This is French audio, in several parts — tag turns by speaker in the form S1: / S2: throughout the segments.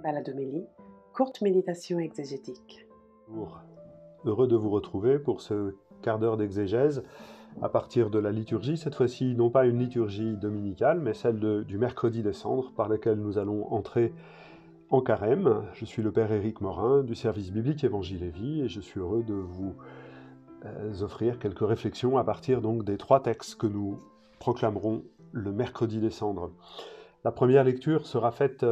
S1: Baladomélie, courte méditation exégétique.
S2: Bonjour. Heureux de vous retrouver pour ce quart d'heure d'exégèse à partir de la liturgie, cette fois-ci non pas une liturgie dominicale, mais celle du mercredi des cendres par laquelle nous allons entrer en carême. Je suis le Père Éric Morin du service biblique Évangile et Vie et je suis heureux de vous offrir quelques réflexions à partir donc des trois textes que nous proclamerons le mercredi des cendres. La première lecture sera faite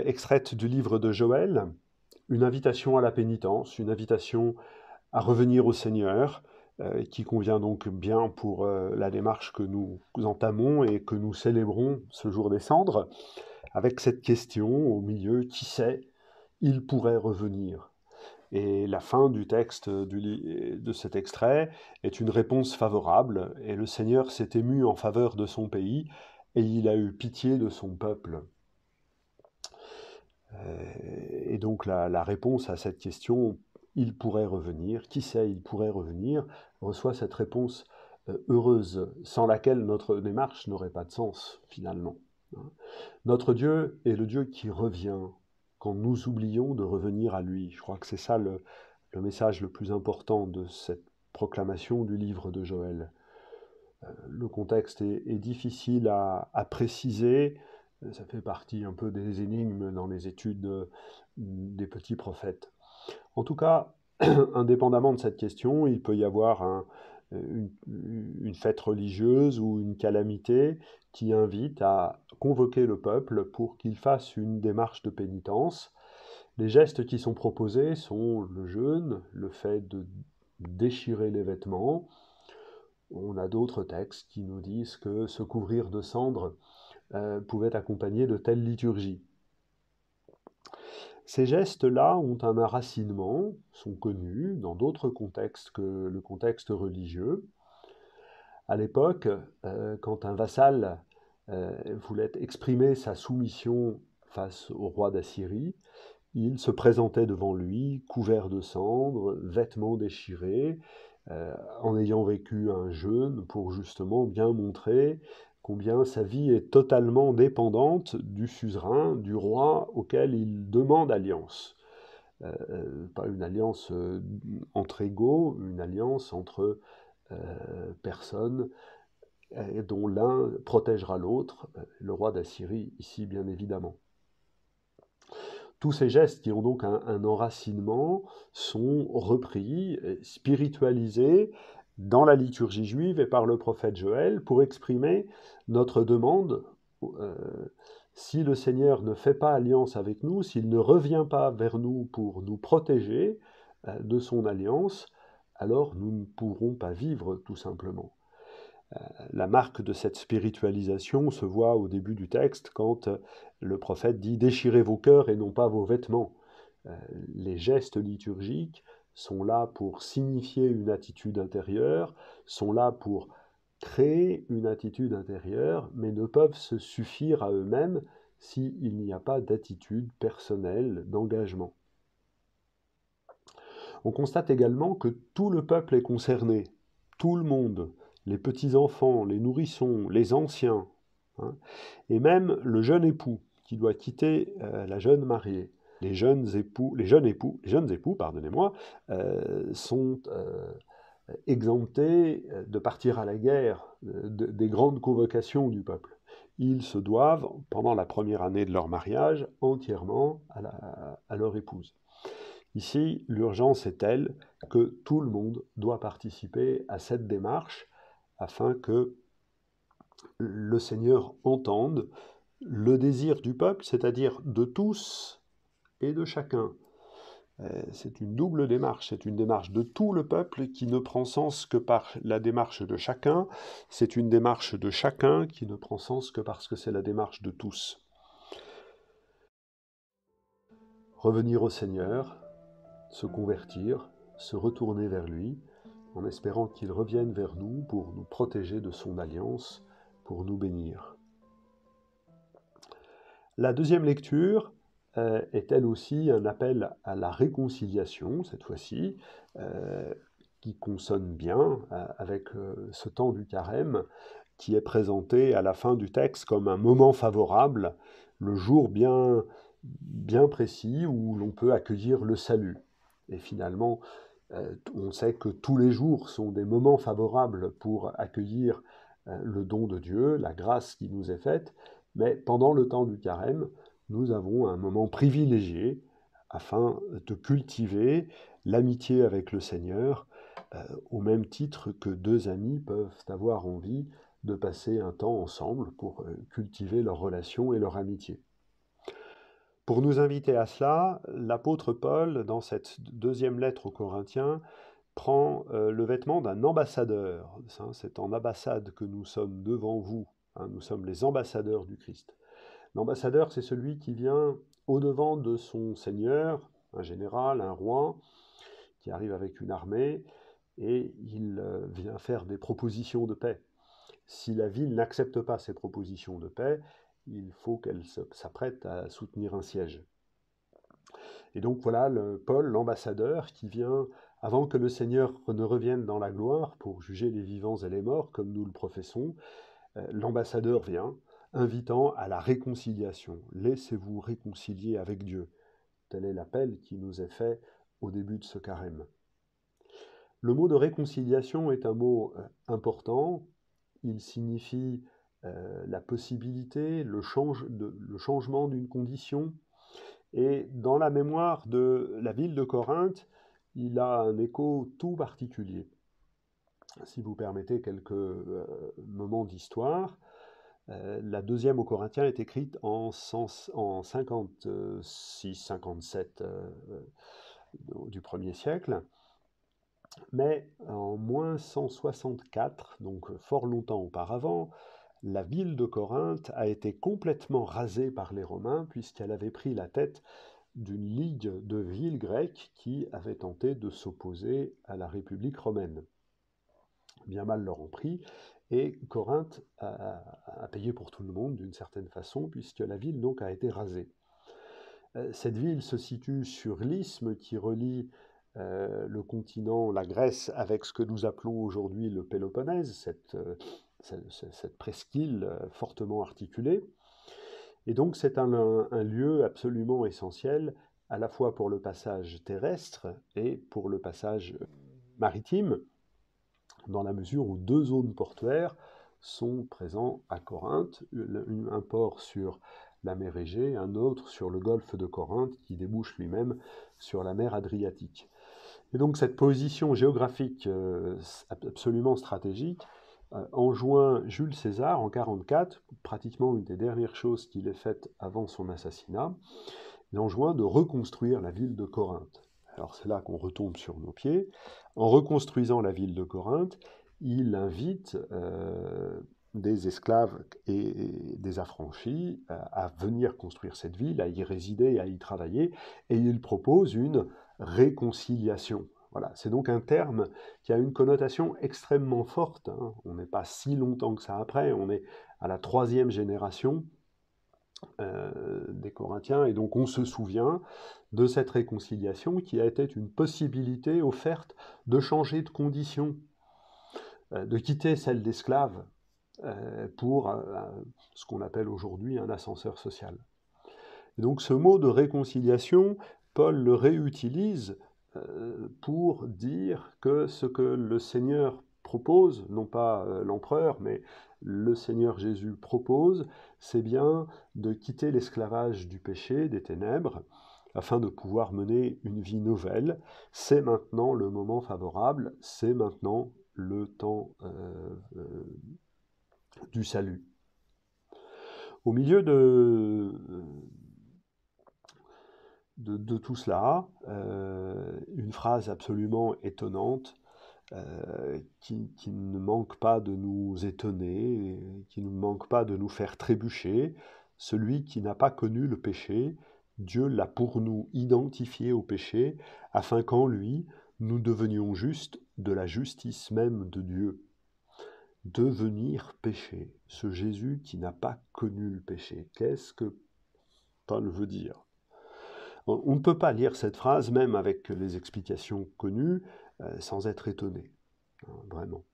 S2: extraite du livre de Joël, une invitation à la pénitence, une invitation à revenir au Seigneur, qui convient donc bien pour la démarche que nous entamons et que nous célébrons ce jour des cendres, avec cette question au milieu, qui sait, il pourrait revenir. Et la fin du texte de cet extrait est une réponse favorable, et le Seigneur s'est ému en faveur de son pays, et il a eu pitié de son peuple. Et donc la réponse à cette question, il pourrait revenir, qui sait, il pourrait revenir, reçoit cette réponse heureuse, sans laquelle notre démarche n'aurait pas de sens, finalement. Notre Dieu est le Dieu qui revient quand nous oublions de revenir à lui. Je crois que c'est ça le message le plus important de cette proclamation du livre de Joël. Le contexte est difficile à préciser. Ça fait partie un peu des énigmes dans les études des petits prophètes. En tout cas, indépendamment de cette question, il peut y avoir une fête religieuse ou une calamité qui invite à convoquer le peuple pour qu'il fasse une démarche de pénitence. Les gestes qui sont proposés sont le jeûne, le fait de déchirer les vêtements. On a d'autres textes qui nous disent que se couvrir de cendres pouvait accompagner de telles liturgies. Ces gestes-là ont un enracinement, sont connus dans d'autres contextes que le contexte religieux. À l'époque, quand un vassal voulait exprimer sa soumission face au roi d'Assyrie, il se présentait devant lui, couvert de cendres, vêtements déchirés, en ayant vécu un jeûne pour justement bien montrer combien sa vie est totalement dépendante du suzerain, du roi auquel il demande alliance. Pas une alliance entre égaux, une alliance entre personnes dont l'un protégera l'autre, le roi d'Assyrie ici bien évidemment. Tous ces gestes qui ont donc un enracinement sont repris, spiritualisés dans la liturgie juive et par le prophète Joël pour exprimer notre demande. Si le Seigneur ne fait pas alliance avec nous, s'il ne revient pas vers nous pour nous protéger de son alliance, alors nous ne pourrons pas vivre tout simplement. La marque de cette spiritualisation se voit au début du texte quand le prophète dit « Déchirez vos cœurs et non pas vos vêtements ». Les gestes liturgiques sont là pour signifier une attitude intérieure, sont là pour créer une attitude intérieure, mais ne peuvent se suffire à eux-mêmes s'il n'y a pas d'attitude personnelle, d'engagement. On constate également que tout le peuple est concerné, tout le monde, les petits-enfants, les nourrissons, les anciens, et même le jeune époux qui doit quitter la jeune mariée. Les jeunes époux, sont exemptés de partir à la guerre des grandes convocations du peuple. Ils se doivent, pendant la première année de leur mariage, entièrement à leur épouse. Ici, l'urgence est telle que tout le monde doit participer à cette démarche afin que le Seigneur entende le désir du peuple, c'est-à-dire de tous et de chacun. C'est une double démarche, c'est une démarche de tout le peuple qui ne prend sens que par la démarche de chacun, c'est une démarche de chacun qui ne prend sens que parce que c'est la démarche de tous. Revenir au Seigneur, se convertir, se retourner vers lui, en espérant qu'il revienne vers nous pour nous protéger de son alliance, pour nous bénir. La deuxième lecture est elle aussi un appel à la réconciliation, cette fois-ci, qui consonne bien avec ce temps du carême, qui est présenté à la fin du texte comme un moment favorable, le jour bien précis où l'on peut accueillir le salut. Et finalement, on sait que tous les jours sont des moments favorables pour accueillir le don de Dieu, la grâce qui nous est faite, mais pendant le temps du carême, nous avons un moment privilégié afin de cultiver l'amitié avec le Seigneur, au même titre que deux amis peuvent avoir envie de passer un temps ensemble pour cultiver leur relation et leur amitié. Pour nous inviter à cela, l'apôtre Paul, dans cette deuxième lettre aux Corinthiens, prend le vêtement d'un ambassadeur. C'est en ambassade que nous sommes devant vous. Nous sommes les ambassadeurs du Christ. L'ambassadeur, c'est celui qui vient au-devant de son seigneur, un général, un roi, qui arrive avec une armée, et il vient faire des propositions de paix. Si la ville n'accepte pas ces propositions de paix, il faut qu'elle s'apprête à soutenir un siège. Et donc voilà Paul, l'ambassadeur, qui vient, avant que le Seigneur ne revienne dans la gloire pour juger les vivants et les morts, comme nous le professons, l'ambassadeur vient, invitant à la réconciliation. Laissez-vous réconcilier avec Dieu. Tel est l'appel qui nous est fait au début de ce carême. Le mot de réconciliation est un mot important. Il signifie la possibilité, le changement d'une condition. Et dans la mémoire de la ville de Corinthe, il a un écho tout particulier. Si vous permettez quelques moments d'histoire, la deuxième aux Corinthiens est écrite en 56-57 du 1er siècle. Mais en moins 164, donc fort longtemps auparavant, la ville de Corinthe a été complètement rasée par les Romains puisqu'elle avait pris la tête d'une ligue de villes grecques qui avaient tenté de s'opposer à la République romaine. Bien mal leur ont pris, et Corinthe a payé pour tout le monde d'une certaine façon puisque la ville donc a été rasée. Cette ville se situe sur l'isthme qui relie le continent, la Grèce, avec ce que nous appelons aujourd'hui le Péloponnèse, cette presqu'île fortement articulée. Et donc c'est un lieu absolument essentiel, à la fois pour le passage terrestre et pour le passage maritime, dans la mesure où deux zones portuaires sont présents à Corinthe, un port sur la mer Égée, un autre sur le golfe de Corinthe, qui débouche lui-même sur la mer Adriatique. Et donc cette position géographique absolument stratégique enjoint Jules César en 1944, pratiquement une des dernières choses qu'il ait faites avant son assassinat, il enjoint de reconstruire la ville de Corinthe. Alors c'est là qu'on retombe sur nos pieds. En reconstruisant la ville de Corinthe, il invite des esclaves et des affranchis à venir construire cette ville, à y résider, à y travailler, et il propose une réconciliation. Voilà, c'est donc un terme qui a une connotation extrêmement forte. On n'est pas si longtemps que ça après, on est à la 3e génération des Corinthiens, et donc on se souvient de cette réconciliation qui a été une possibilité offerte de changer de condition, de quitter celle d'esclave pour ce qu'on appelle aujourd'hui un ascenseur social. Et donc ce mot de réconciliation, Paul le réutilise pour dire que ce que le Seigneur propose, non pas l'empereur, mais le Seigneur Jésus propose, c'est bien de quitter l'esclavage du péché, des ténèbres, afin de pouvoir mener une vie nouvelle. C'est maintenant le moment favorable, c'est maintenant le temps du salut. Au milieu de tout cela, une phrase absolument étonnante qui ne manque pas de nous étonner, qui ne manque pas de nous faire trébucher. Celui qui n'a pas connu le péché, Dieu l'a pour nous identifié au péché, afin qu'en lui, nous devenions justes de la justice même de Dieu. Devenir péché, ce Jésus qui n'a pas connu le péché. Qu'est-ce que Paul veut dire ? On ne peut pas lire cette phrase, même avec les explications connues, sans être étonné, vraiment.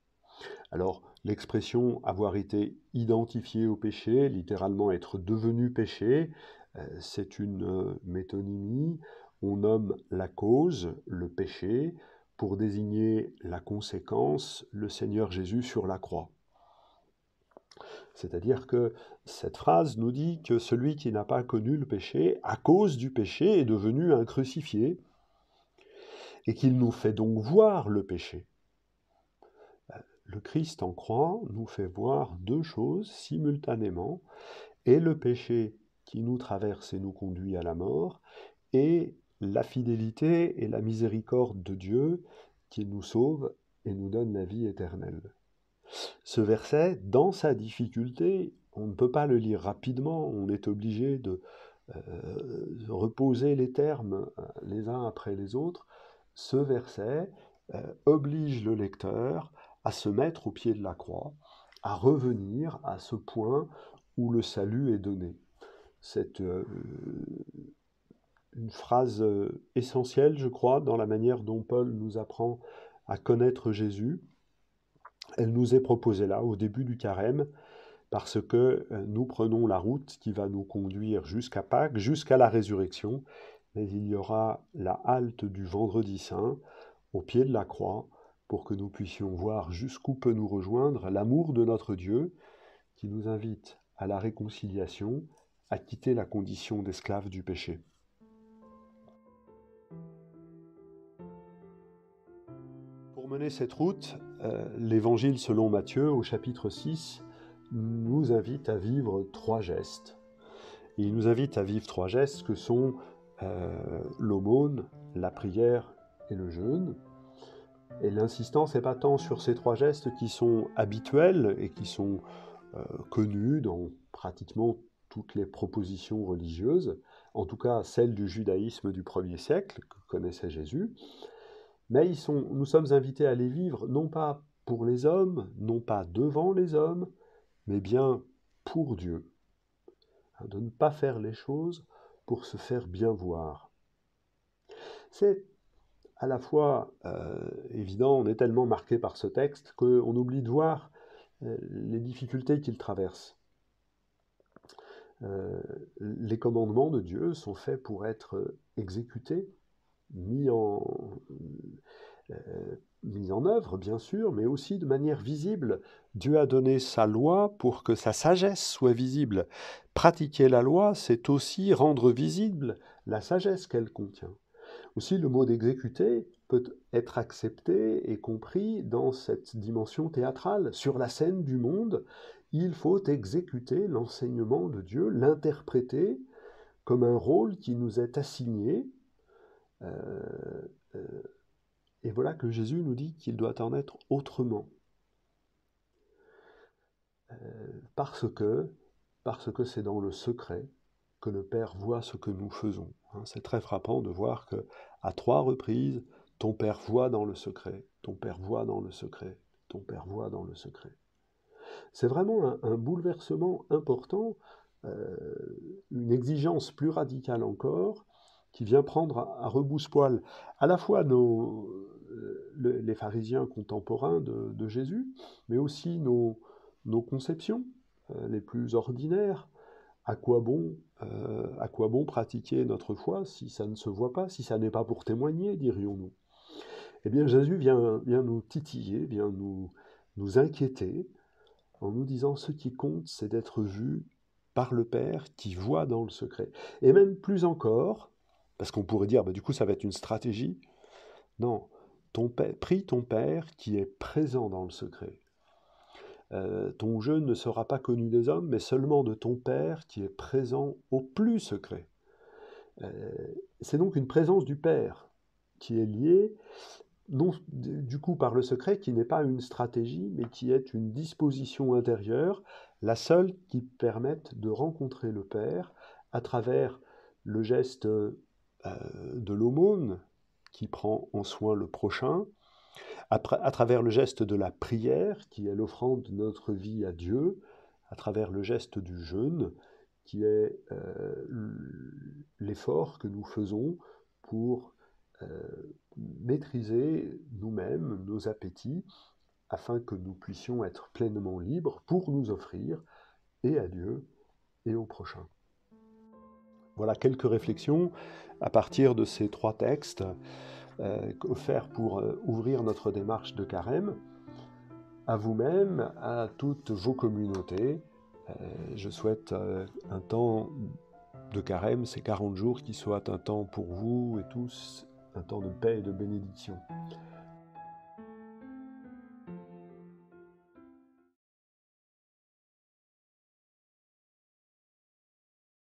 S2: Alors, l'expression avoir été identifié au péché, littéralement être devenu péché, c'est une métonymie. On nomme la cause, le péché, pour désigner la conséquence, le Seigneur Jésus sur la croix. C'est-à-dire que cette phrase nous dit que celui qui n'a pas connu le péché, à cause du péché, est devenu un crucifié, et qu'il nous fait donc voir le péché. Le Christ en croix nous fait voir deux choses simultanément, et le péché qui nous traverse et nous conduit à la mort, et la fidélité et la miséricorde de Dieu qui nous sauve et nous donne la vie éternelle. Ce verset, dans sa difficulté, on ne peut pas le lire rapidement, on est obligé de reposer les termes les uns après les autres. Ce verset oblige le lecteur à se mettre au pied de la croix, à revenir à ce point où le salut est donné. C'est une phrase essentielle, je crois, dans la manière dont Paul nous apprend à connaître Jésus. Elle nous est proposée là, au début du carême, parce que nous prenons la route qui va nous conduire jusqu'à Pâques, jusqu'à la résurrection, mais il y aura la halte du vendredi saint, au pied de la croix, pour que nous puissions voir jusqu'où peut nous rejoindre l'amour de notre Dieu, qui nous invite à la réconciliation, à quitter la condition d'esclave du péché. Pour mener cette route, l'Évangile selon Matthieu, au chapitre 6, nous invite à vivre trois gestes. Et il nous invite à vivre trois gestes que sont l'aumône, la prière et le jeûne. Et l'insistance n'est pas tant sur ces trois gestes qui sont habituels et qui sont connus dans pratiquement toutes les propositions religieuses, en tout cas celles du judaïsme du 1er siècle que connaissait Jésus, mais nous sommes invités à les vivre non pas pour les hommes, non pas devant les hommes, mais bien pour Dieu. De ne pas faire les choses pour se faire bien voir. C'est à la fois évident, on est tellement marqué par ce texte qu'on oublie de voir les difficultés qu'il traverse. Les commandements de Dieu sont faits pour être exécutés, mis en œuvre, bien sûr, mais aussi de manière visible. Dieu a donné sa loi pour que sa sagesse soit visible. Pratiquer la loi, c'est aussi rendre visible la sagesse qu'elle contient. Aussi, le mot d'exécuter peut être accepté et compris dans cette dimension théâtrale. Sur la scène du monde, il faut exécuter l'enseignement de Dieu, l'interpréter comme un rôle qui nous est assigné. Et voilà que Jésus nous dit qu'il doit en être autrement. Parce que c'est dans le secret que le Père voit ce que nous faisons. C'est très frappant de voir que à 3 reprises, ton Père voit dans le secret, ton Père voit dans le secret, ton Père voit dans le secret. C'est vraiment un bouleversement important, une exigence plus radicale encore, qui vient prendre à rebousse-poil à la fois les pharisiens contemporains de Jésus, mais aussi nos conceptions les plus ordinaires. À quoi bon pratiquer notre foi si ça ne se voit pas, si ça n'est pas pour témoigner, dirions-nous? Eh bien, Jésus vient nous titiller, vient nous inquiéter, en nous disant ce qui compte, c'est d'être vu par le Père qui voit dans le secret. Et même plus encore, parce qu'on pourrait dire, du coup, ça va être une stratégie. Non, prie ton Père qui est présent dans le secret. Ton jeûne ne sera pas connu des hommes, mais seulement de ton Père qui est présent au plus secret. C'est donc une présence du Père qui est liée, non, du coup par le secret, qui n'est pas une stratégie, mais qui est une disposition intérieure, la seule qui permette de rencontrer le Père à travers le geste de l'aumône qui prend en soin le prochain, à travers le geste de la prière, qui est l'offrande de notre vie à Dieu, à travers le geste du jeûne, qui est l'effort que nous faisons pour maîtriser nous-mêmes nos appétits afin que nous puissions être pleinement libres pour nous offrir et à Dieu et au prochain. Voilà quelques réflexions à partir de ces 3 textes offerts pour ouvrir notre démarche de carême. À vous-même, à toutes vos communautés, je souhaite un temps de carême, ces 40 jours, qui soit un temps pour vous et tous, un temps de paix et de bénédiction.